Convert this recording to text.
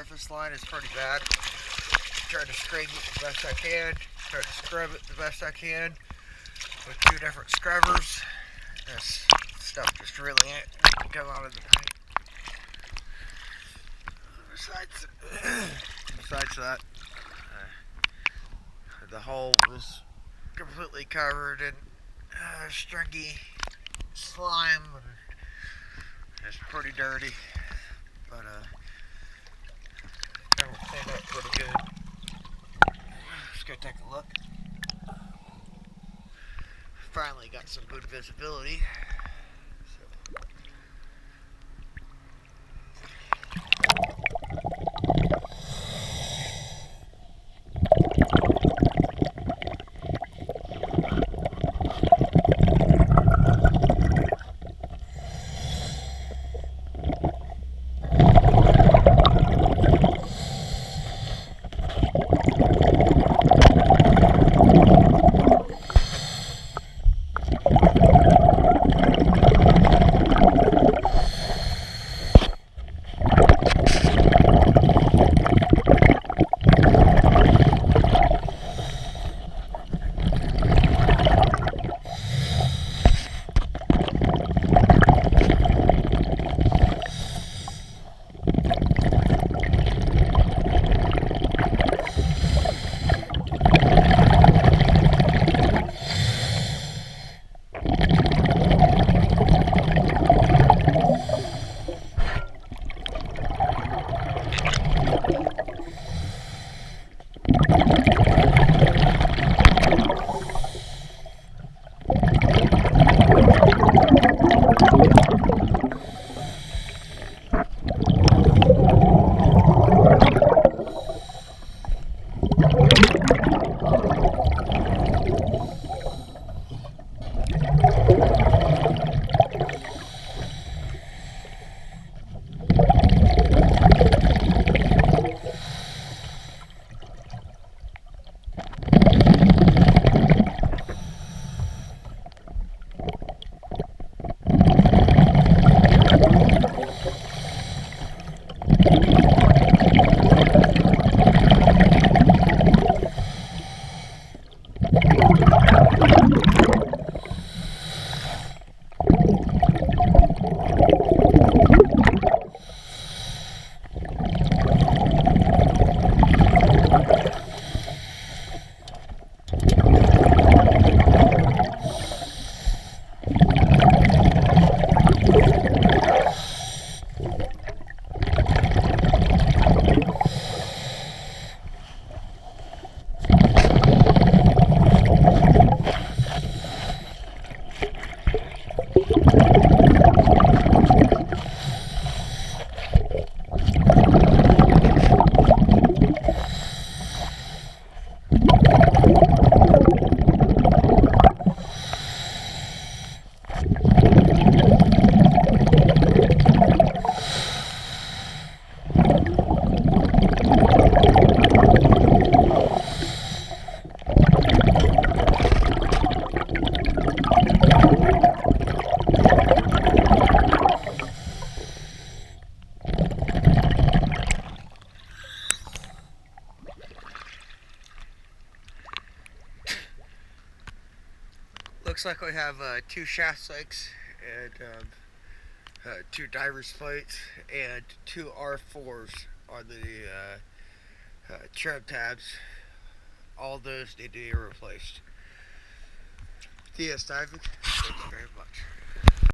surface line is pretty bad. Try to scrape it the best I can. Try to scrub it the best I can with 2 different scrubbers. This stuff just really ain't come out of the paint. Besides that, the hole was completely covered in stringy slime, and it's pretty dirty, but it will clean up pretty good. Let's go take a look. Finally got some good visibility. Looks like we have 2 shaft sinks and 2 diver's plates and 2 R4s on the trim tabs. All those need to be replaced. Yes, David. Thank you very much.